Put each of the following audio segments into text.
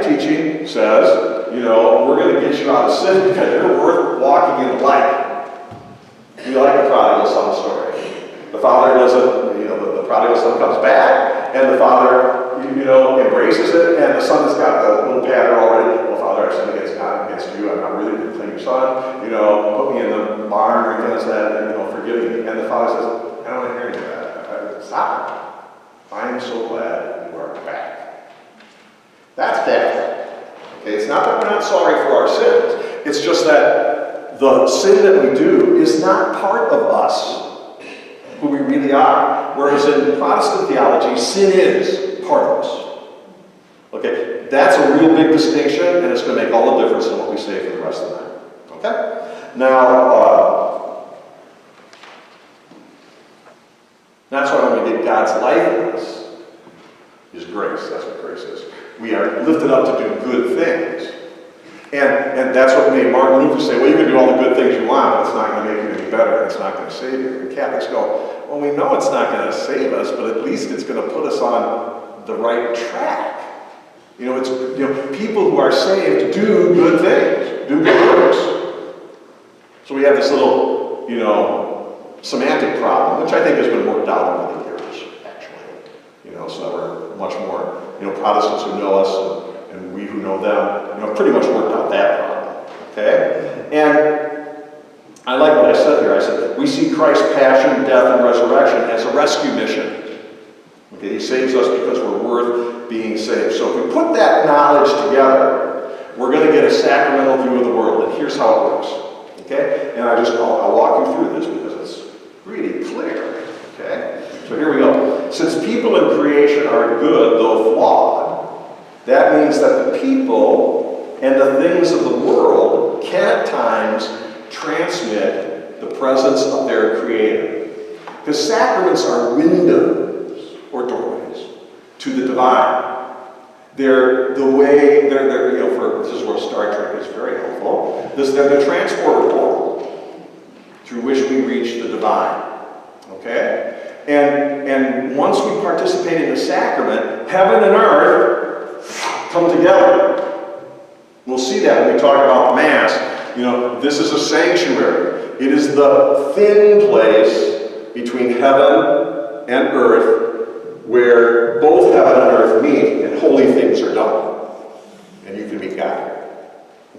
teaching says, we're going to get you out of sin because you're worth walking in light. You like the prodigal son story. The father doesn't, the prodigal son comes back, and the father, embraces it, and the son has got the little pattern already. Well, Father, I sinned against God and against you. I'm not really going to claim your son. Put me in the barn against that, and, forgive me. And the father says, I don't want to hear any of that. Stop. I'm so glad you are back. That's Catholic. Okay, it's not that we're not sorry for our sins. It's just that the sin that we do is not part of us, who we really are. Whereas in Protestant theology, sin is part of us. Okay, that's a real big distinction, and it's going to make all the difference in what we say for the rest of the night. Okay? Now, that's why when we get God's life in us, His grace. That's what grace is. We are lifted up to do good things. And that's what made Martin Luther say, well, you can do all the good things you want, but it's not going to make you any better, and it's not going to save you. And Catholics go, well, we know it's not going to save us, but at least it's going to put us on the right track. People who are saved do good things, do good works. So we have this little, semantic problem, which I think has been worked out over the years, actually. So that we're much more, Protestants who know us and we who know them, pretty much worked out that problem. Okay? And I like what I said here. I said, we see Christ's passion, death, and resurrection as a rescue mission. Okay, He saves us because we're worth being saved. So if we put that knowledge together, we're going to get a sacramental view of the world. And here's how it works. Okay? And I'll walk you through this because it's really clear. Okay? So here we go. Since people in creation are good, though flawed, that means that the people and the things of the world can at times transmit the presence of their Creator. Because sacraments are windows or doorways to the divine. They're the way, this is where Star Trek is very helpful. They're the transport portal through which we reach the divine. Okay? And once we participate in the sacrament, heaven and earth come together. We'll see that when we talk about the Mass. This is a sanctuary. It is the thin place between heaven and earth where both heaven and earth meet and holy things are done. And you can meet God here.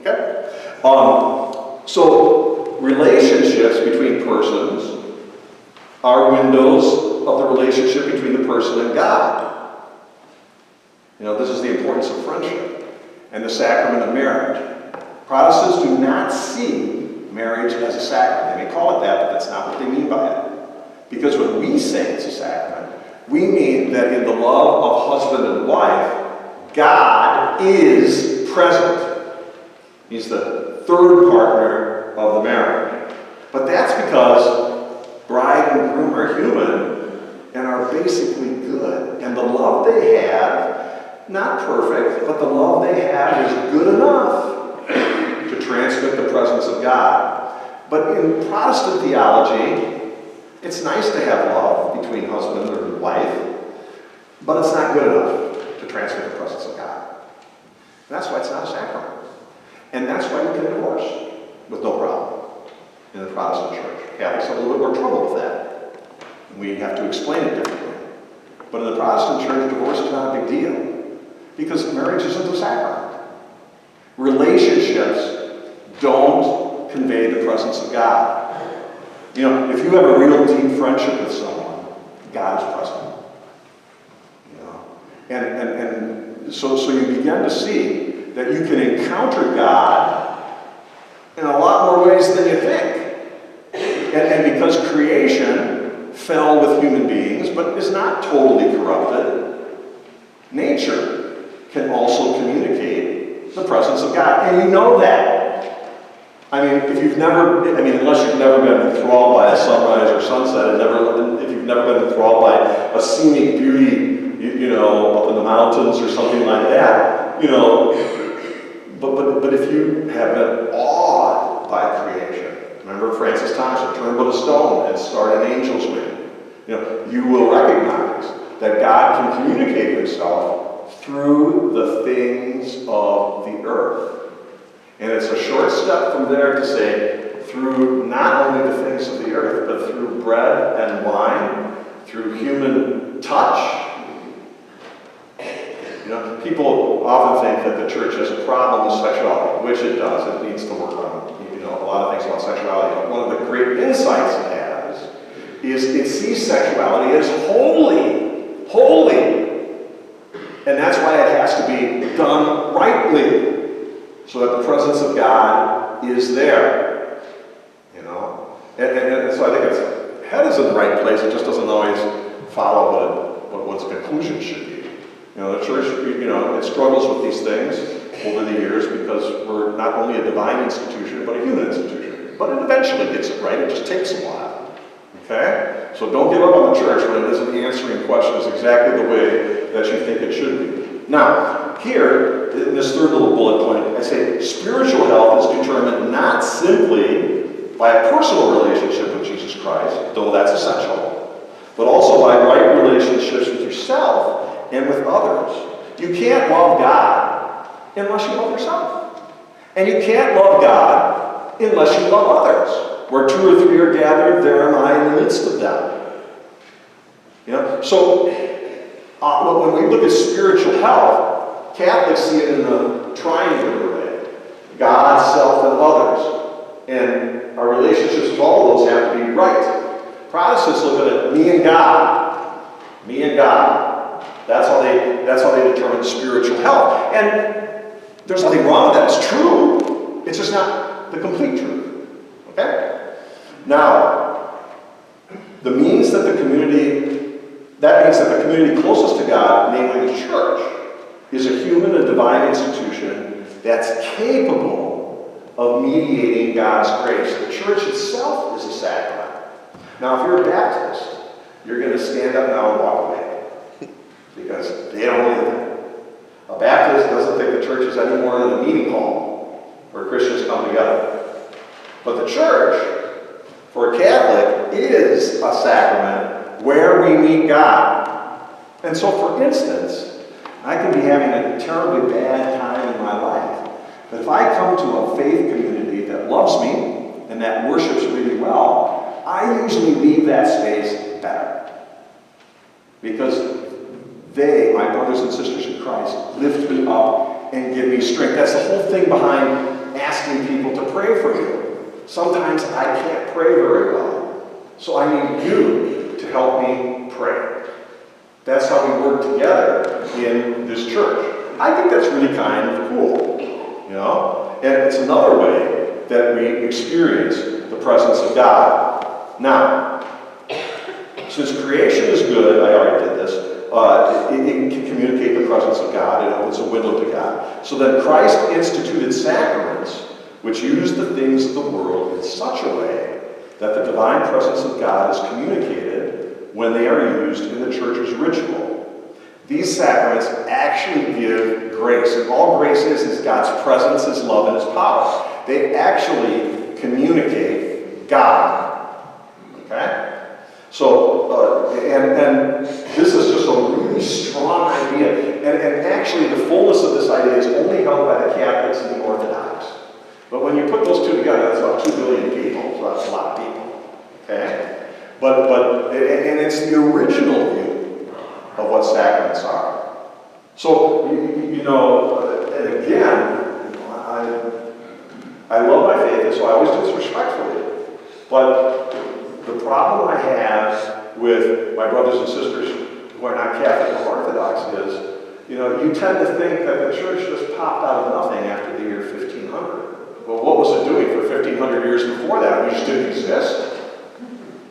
Okay? So relationships between persons are windows of the relationship between the person and God. This is the importance of friendship and the sacrament of marriage. Protestants do not see marriage as a sacrament. They may call it that, but that's not what they mean by it. Because when we say it's a sacrament, we mean that in the love of husband and wife, God is present. He's the third partner of the marriage. But that's because bride and groom are human and are basically good. And the love they have, not perfect, but the love they have is good enough to transmit the presence of God. But in Protestant theology, it's nice to have love between husband and wife, but it's not good enough to transmit the presence of God. And that's why it's not a sacrament. And that's why you can divorce with no problem in the Protestant church. Catholics have a little bit more trouble with that. We have to explain it differently. But in the Protestant church, divorce is not a big deal because marriage isn't a sacrament. Relationships don't convey the presence of God. If you have a real deep friendship with someone, God is present. And so you begin to see that you can encounter God in a lot more ways than you think. And because creation fell with human beings, but is not totally corrupted, nature can also communicate the presence of God. And you know that. Unless you've never been enthralled by a sunrise or sunset, if you've never been enthralled by a scenic beauty, up in the mountains or something like that, but if you have been awed by creation, remember Francis Thompson, turn but a stone and start an angel's wing. You will recognize that God can communicate Himself through the things of the earth. And it's a short step from there to say, through not only the things of the earth, but through bread and wine, through human touch. You know, people often think that the church has a problem with sexuality, which it does. It needs to work on, you know, a lot of things about sexuality. But one of the great insights it has is it sees sexuality as holy. Holy. And that's why it has to be done rightly, so that the presence of God is there. You know? And so I think its head is in the right place, it just doesn't always follow what its conclusion should be. You know, the church, you know, it struggles with these things over the years because we're not only a divine institution, but a human institution. But it eventually gets it right, it just takes a while. Okay? So don't give up on the church when it isn't answering questions exactly the way that you think it should be. Now, here, in this third little bullet point, I say spiritual health is determined not simply by a personal relationship with Jesus Christ, though that's essential, but also by right relationships with yourself and with others. You can't love God unless you love yourself. And you can't love God unless you love others. Where two or three are gathered, there am I in the midst of them. You know? So, when we look at spiritual health, Catholics see it in a triangular way. God, self, and others. And our relationships with all of those have to be right. Protestants look at it, me and God. Me and God. That's how they determine spiritual health. And there's nothing wrong with that. It's true. It's just not the complete truth. Okay? Now, that means that the community closest to God, namely the church, is a human and divine institution that's capable of mediating God's grace. The church itself is a sacrament. Now, if you're a Baptist, you're going to stand up now and walk away because they don't believe that. A Baptist doesn't think the church is any more than a meeting hall where Christians come together. But the church, for a Catholic, is a sacrament where we meet God. And so, for instance, I can be having a terribly bad time in my life. But if I come to a faith community that loves me and that worships really well, I usually leave that space better. Because they, my brothers and sisters in Christ, lift me up and give me strength. That's the whole thing behind asking people to pray for you. Sometimes I can't pray very well, so I need you to help me pray. That's how we work together in this church. I think that's really kind of cool, you know? And it's another way that we experience the presence of God. Now, since creation is good, I already did this, it can communicate the presence of God, it opens a window to God. So then Christ instituted sacraments which use the things of the world in such a way that the divine presence of God is communicated when they are used in the church's ritual. These sacraments actually give grace, and all grace is God's presence, His love, and His power. They actually communicate God. Okay? So, and this is just a really strong idea. And actually, the fullness of this idea is only held by the Catholics and the Orthodox. But when you put those two together, that's about 2 billion people, so that's a lot of people. Okay? And it's the original view of what sacraments are. So, you know, and again, I love my faith, and so I always do this respectfully. But the problem I have with my brothers and sisters who are not Catholic or Orthodox is, you know, you tend to think that the church just popped out of nothing after the year 1500. Well, what was it doing for 1,500 years before that? We just didn't exist?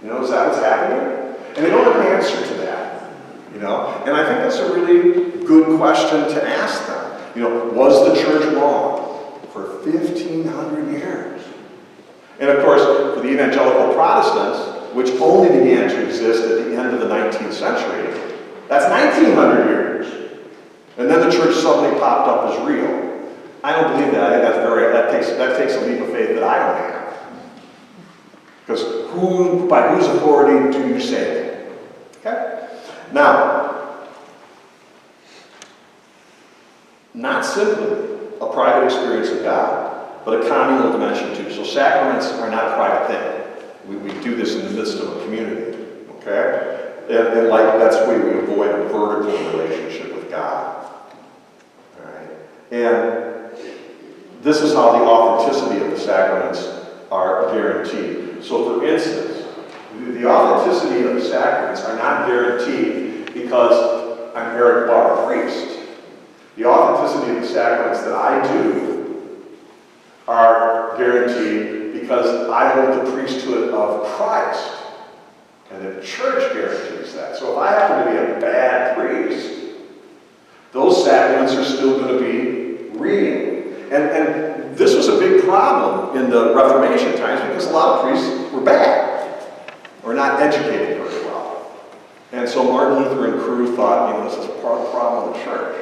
You know, is that what's happening? And they don't have an answer to that. You know? And I think that's a really good question to ask them. You know, was the church wrong for 1,500 years? And of course, for the evangelical Protestants, which only began to exist at the end of the 19th century, that's 1,900 years. And then the church suddenly popped up as real. I don't believe that. I think that takes a leap of faith that I don't have. Because by whose authority do you say that? Okay? Now, not simply a private experience of God, but a communal dimension too. So sacraments are not a private thing. We do this in the midst of a community, okay? And like that's the way we avoid a vertical relationship with God. All right? And this is how the authenticity of the sacraments are guaranteed. So for instance, the authenticity of the sacraments are not guaranteed because I'm Eric Barr, priest. The authenticity of the sacraments that I do are guaranteed because I hold the priesthood of Christ. And the church guarantees that. So if I happen to be a bad priest, those sacraments are still going to be real. And this was a big problem in the Reformation times because a lot of priests were bad or not educated very well. And so Martin Luther and Crew thought, this is part of the problem of the church.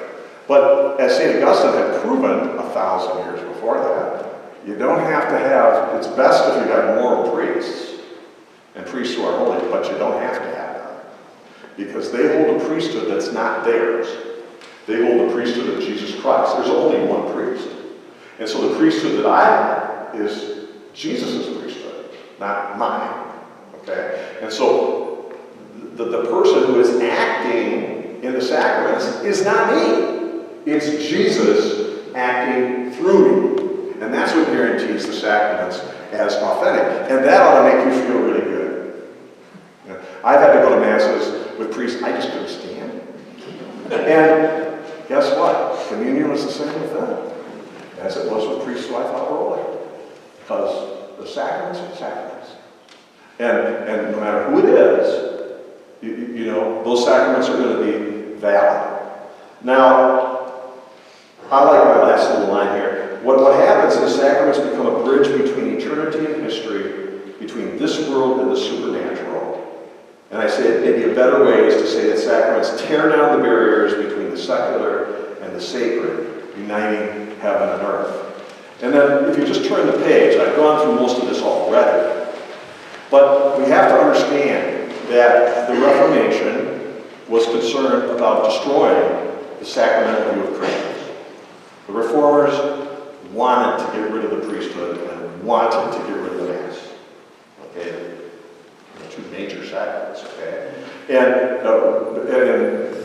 But as St. Augustine had proven 1,000 years before that, you don't have to have, it's best if you have moral priests and priests who are holy, but you don't have to have them. Because they hold a priesthood that's not theirs. They hold the priesthood of Jesus Christ. There's only one priest. And so the priesthood that I have is Jesus' priesthood, not mine. Okay? And so the person who is acting in the sacraments is not me. It's Jesus acting through me. And that's what guarantees the sacraments as authentic. And that ought to make you feel really good. I've had to go to masses with priests I just couldn't stand. And guess what? Communion was the same with them as it was with priests who I thought were holy. Because the sacraments are sacraments. And no matter who it is, those sacraments are going to be valid. Now, I like my last little line here. What happens is sacraments become a bridge between eternity and history, between this world and the supernatural. And I say it maybe a better way is to say that sacraments tear down the barriers between the secular and the sacred, uniting heaven and earth. And then if you just turn the page, I've gone through most of this already, but we have to understand that the Reformation was concerned about destroying the sacramental view of Christians. The Reformers wanted to get rid of the priesthood and wanted to get rid of the Mass. Okay? Two major sacraments, okay? And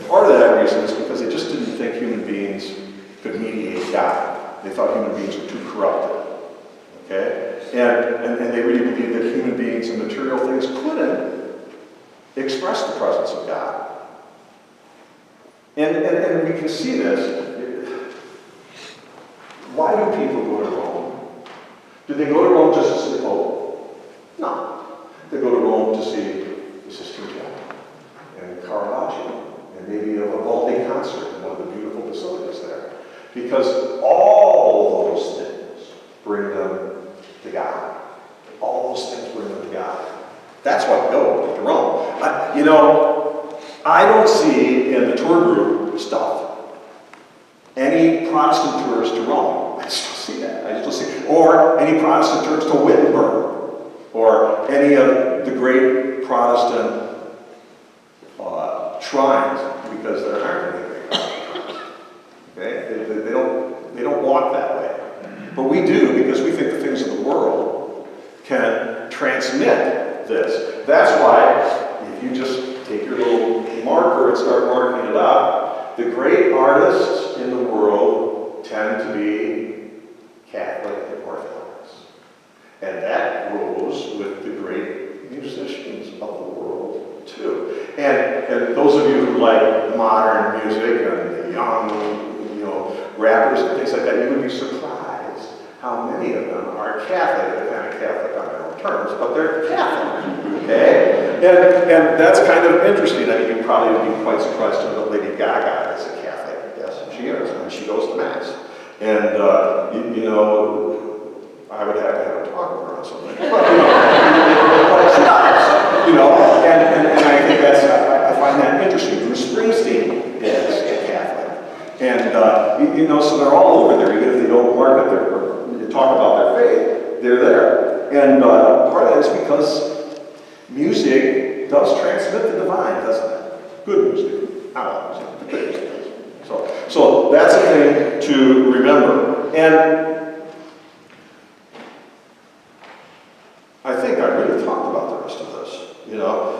part of that reason is because they just didn't think human beings could mediate God. They thought human beings were too corrupted, okay? And they really believed that human beings and material things couldn't express the presence of God. And we can see this. Why do people go to Rome? Do they go to Rome just to see the Pope? No. They go to Rome to see the Sistine Chapel and Caravaggio and maybe a Vivaldi concert in one of the beautiful basilicas there. Because all those things bring them to God. All those things bring them to God. That's why we go to Rome. I don't see in the tour group stuff any Protestant tours to Rome. I just don't see that. I just don't see, or any Protestant tours to Wittenberg. Or any of the great Protestant shrines, because there aren't any great Protestant shrines. Okay? They don't walk that way. But we do, because we think the things of the world can transmit this. That's why, if you just take your little marker and start marking it up, the great artists in the world tend to be Catholic and Orthodox. And that goes with the great musicians of the world, too. And those of you who like modern music and the young, rappers and things like that, you would be surprised how many of them are Catholic. They're kind of Catholic on their own terms, but they're Catholic, okay? And that's kind of interesting. I mean, you probably would be quite surprised to know that Lady Gaga is a Catholic. Yes, she is, and she goes to Mass. And, I would have to have a talk with her on something. But, but she does, and I think I find that interesting. Bruce Springsteen is a Catholic. And, so they're all over there, even if they don't market or talk about their faith, they're there. And part of that is because music does transmit the divine, doesn't it? Good music. Not all music, but good music. So that's a thing And I think I really talked about the rest of this, you know.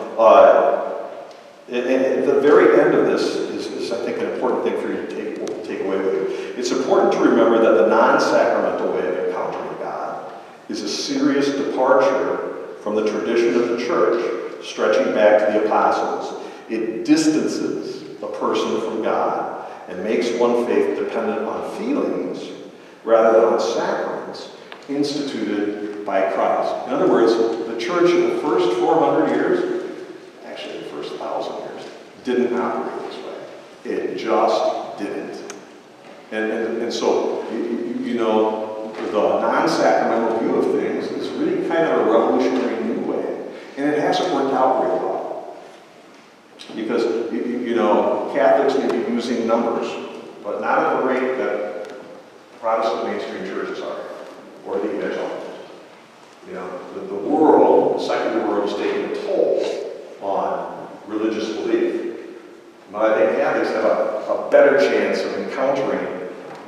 And the very end of this is, I think, an important thing for you to take away with you. It's important to remember that the non-sacramental way of encountering God is a serious departure from the tradition of the church, stretching back to the apostles. It distances a person from God and makes one faith dependent on feelings rather than on sacraments instituted by Christ. In other words, the church in the first 400 years, actually the first 1,000 years, didn't operate this way. It just didn't. And so, you know, the non-sacramental view of things is really kind of a revolutionary new way. And it hasn't worked out very well. Because, you know, Catholics may be using numbers, but not at the rate that Protestant mainstream churches are, or the evangelicals. You know, the world, the secular world, is taking a toll on religious belief. But I think Catholics have a better chance of encountering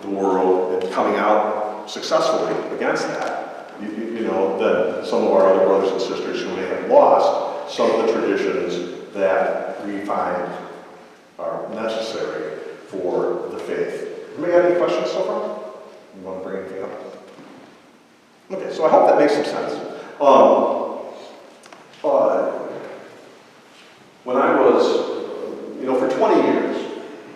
the world and coming out successfully against that, you know, than some of our other brothers and sisters who may have lost some of the traditions that we find are necessary for the faith. Anybody have any questions so far? You want to bring anything up? Okay, so I hope that makes some sense. When I was, you know, for 20 years,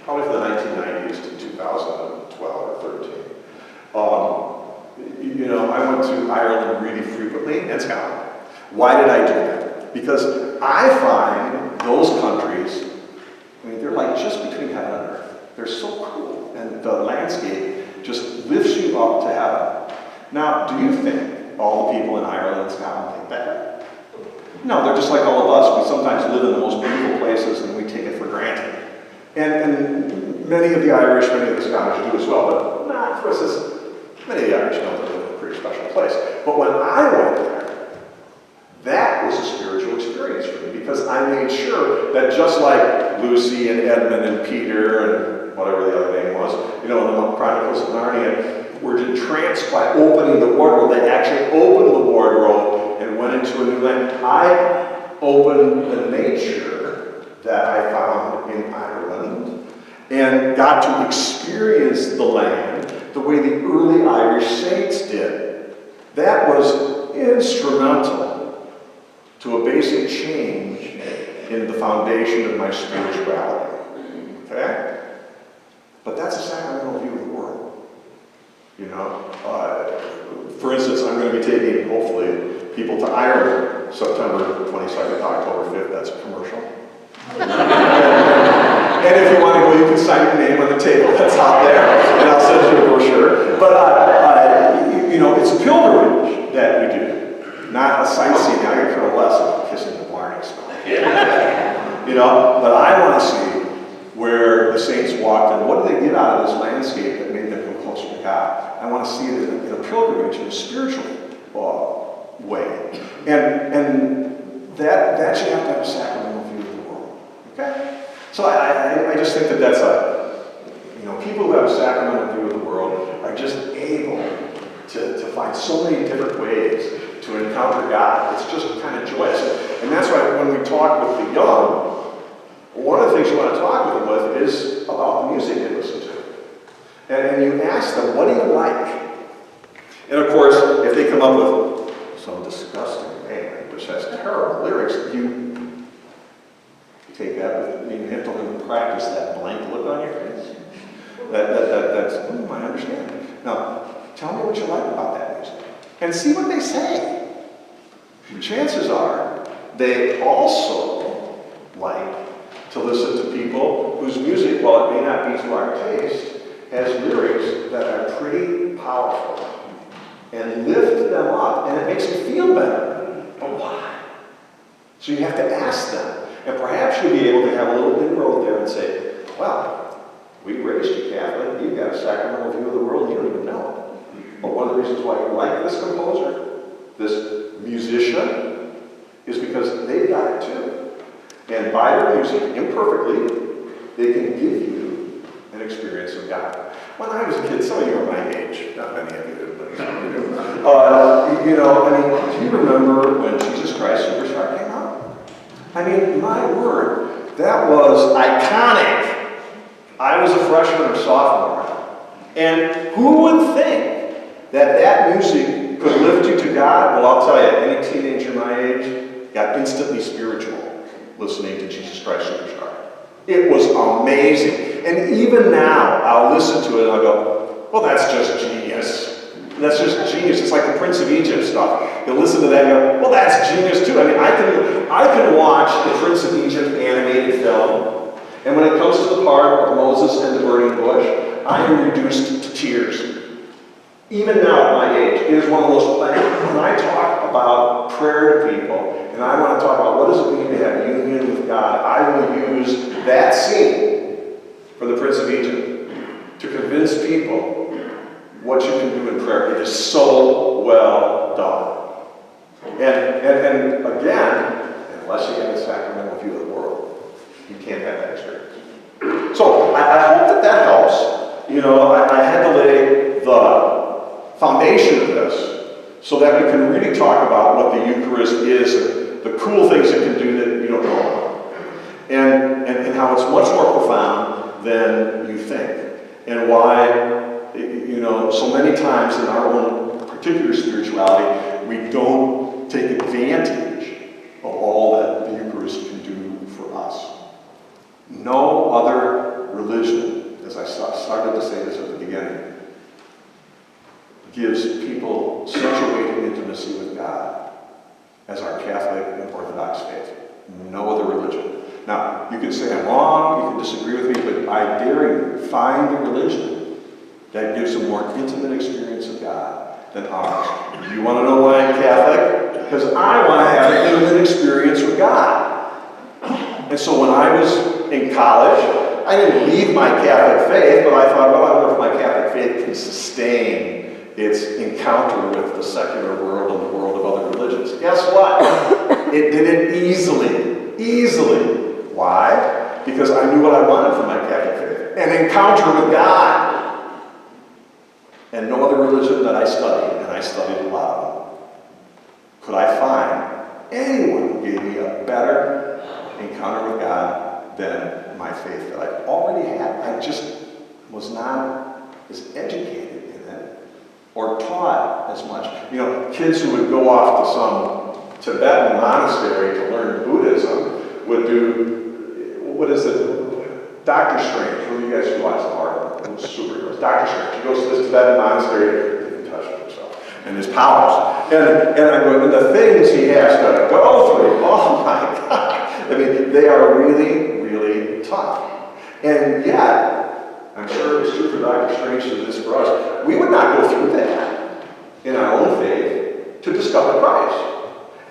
probably from the 1990s to 2012 or 13, you know, I went to Ireland really frequently and Scotland. Why did I do that? Because I find those countries, I mean, they're like just between heaven and earth. They're so cool, and the landscape just lifts you up to heaven. Now, do you think all the people in Ireland and Scotland think that? No, they're just like all of us. We sometimes live in the most beautiful places and we take it for granted. And many of the Irish, many of the Scottish do as well, but not, for instance, many of the Irish know they live in a pretty special place. But when I went there, that was a spiritual experience for me because I made sure that just like Lucy and Edmund and Peter and whatever the other name was, you know, in the Chronicles of Narnia, were entranced by opening the wardrobe. They actually opened the wardrobe and went into a new land. I opened the nature that I found in Ireland and got to experience the land the way the early Irish saints did. That was instrumental to a basic change in the foundation of my spirituality. Okay? But that's a sacramental view of the world. You know, for instance, I'm going to be taking, hopefully, people to Ireland September 22nd to October 5th. That's a commercial. And if you want to go, you can sign your name on the table that's out there, and I'll send you a brochure. But, you know, it's a pilgrimage that we do, not a sightseeing. I could care less about kissing the Blarney smell. You know, but I want to see where the saints walked and what did they get out of this landscape that made them come closer to God. I want to see it in a pilgrimage, in a spiritual way. And that should have to have a sacramental view of the world. Okay? So I just think that that's you know, people who have a sacramental view of the world are just able to find so many different ways to encounter God. It's just kind of joyous. And that's why when we talk with the young, one of the things you want to talk with them with is about the music they listen to. And you ask them, what do you like? And of course, if they come up with some disgusting band which has terrible lyrics, you take that with you have to learn to practice that blank look on your face. That's, I understand. Now, tell me what you like about that music. And see what they say. Chances are they also like to listen to people whose music, while it may not be to our taste, has lyrics that are pretty powerful and lift them up, and it makes you feel better. But why? So you have to ask them, and perhaps you'll be able to have a little inroad there and say, well, we raised you Catholic, you've got a sacramental view of the world, you don't even know it. But one of the reasons why you like this composer, this musician, is because they've got it too. And by their music, imperfectly, they can give you an experience of God. When I was a kid, some of you are my age, Do you remember when Jesus Christ Superstar came out? I mean, my word, that was iconic. I was a freshman or sophomore. And who would think that music could lift you to God? Well, I'll tell you, any teenager my age got instantly spiritual listening to Jesus Christ Superstar. It was amazing. And even now, I'll listen to it and I'll go, well, that's just genius. That's just genius. It's like the Prince of Egypt stuff. You'll listen to that and go, well, that's genius too. I mean, I can watch the Prince of Egypt animated film, and when it comes to the part of Moses and the burning bush, I am reduced to tears. Even now at my age, it is one of those, when I talk about prayer to people, and I want to talk about what does it mean to have union with God, I will use that scene from the Prince of Egypt to convince people what you can do in prayer. It is so well done. And again, unless you have a sacramental view of the world, you can't have that experience. So I hope that helps. I had to lay the foundation of this so that we can really talk about what the Eucharist is and the cool things it can do that you don't know about. And how it's much more profound than you think. And why, so many times in our own particular spirituality, we don't take advantage of all that the Eucharist can do for us. No other religion, as I started to say this at the beginning, gives people such a way to intimacy with God as our Catholic and Orthodox faith. No other religion. Now, you can say I'm wrong, you can disagree with me, but I dare you, find a religion that gives a more intimate experience of God than ours. Do you want to know why I'm Catholic? Because I want to have an intimate experience with God. And so when I was in college, I didn't leave my Catholic faith, but I thought, well, I wonder if my Catholic faith can sustain its encounter with the secular world and the world of other religions. Guess what? It did it easily. Why? Because I knew what I wanted from my Catholic faith. An encounter with God. And no other religion that I studied, and I studied a lot of them, could I find anyone who gave me a better encounter with God than my faith that I already had. I just was not as educated in it or taught as much. Kids who would go off to some Tibetan monastery to learn Buddhism would do, what is it, Dr. Strange. Who of you guys watch the Marvel? Superheroes. Dr. Strange. He goes to this Tibetan monastery to get in touch with himself and his powers. And the things he has to go through, oh my God. I mean, they are really, really tough. And yet, I'm sure it was true for Dr. Strange as it is for us, we would not go through that in our own faith to discover Christ.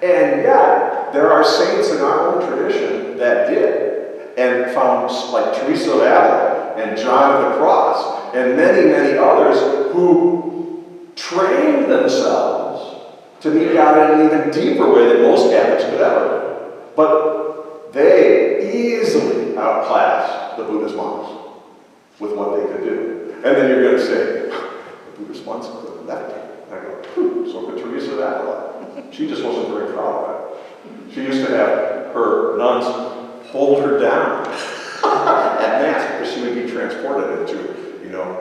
And yet, there are saints in our own tradition that did, and found, like Teresa of Avila and John of the Cross, and many, many others who trained themselves to meet God in an even deeper way than most Catholics could ever. But they easily outclassed the Buddhist monks with what they could do. And then you're going to say, the Buddhist monks couldn't levitate. And I go, so could Teresa of Avila. She just wasn't very proud of it. She used to have her nuns hold her down at Mass because she would be transported into,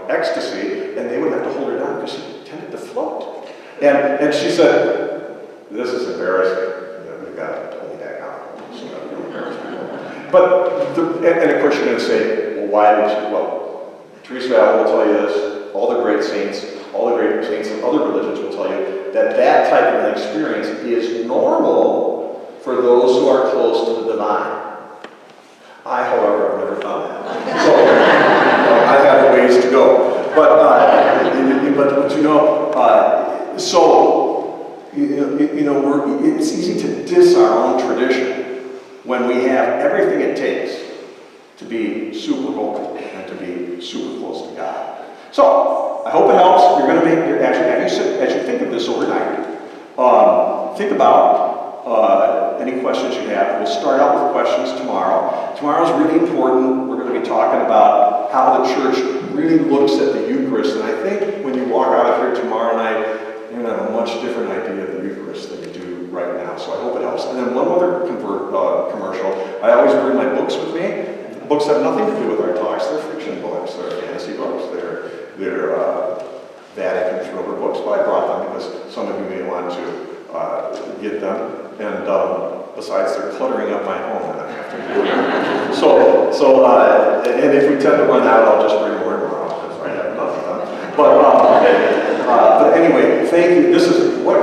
ecstasy, and they would have to hold her down because she tended to float. And she said, this is embarrassing. We've got to pull you back out. So don't embarrass people. But, and of course you're going to say, well, why did you? Well, Teresa of Avila will tell you this, all the great saints of other religions will tell you that that type of an experience is normal for those who are close to the divine. I, however, have never found that. So, I have a ways to go. But it's easy to diss our own tradition when we have everything it takes to be super vocal and to be super close to God. So, I hope it helps. You're going to make, as you think of this overnight, think about any questions you have. We'll start out with questions tomorrow. Tomorrow's really important. We're going to be talking about how the church really looks at the Eucharist. And I think when you walk out of here tomorrow night, you're going to have a much books with me. Books have nothing to do with our talks. They're fiction books. They're fantasy books. They're Vatican thriller books. But I brought them because some of you may want to get them. And besides, they're cluttering up my home, and I have to do it. And if we tend to run out, I'll just bring more and more out because I have enough of them. But anyway, thank you. What a